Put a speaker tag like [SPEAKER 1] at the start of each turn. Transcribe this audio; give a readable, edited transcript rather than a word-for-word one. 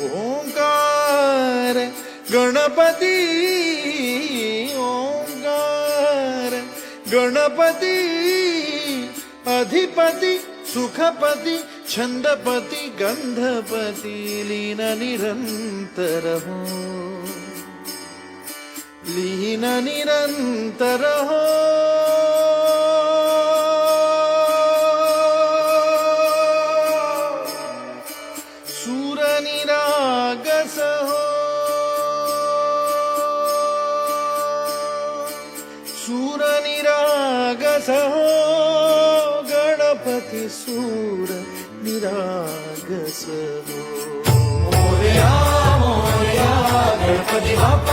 [SPEAKER 1] ओंकार गणपती ओंकार गणपती अधिपती सुखपती छंदपती गंधपती लीन निरंतर हो लीन निरंतर हो सूर निरागस हो सूर निरागस हो गणपती सूर निरागस हो
[SPEAKER 2] मोरया मोरया गणपती बाप्पा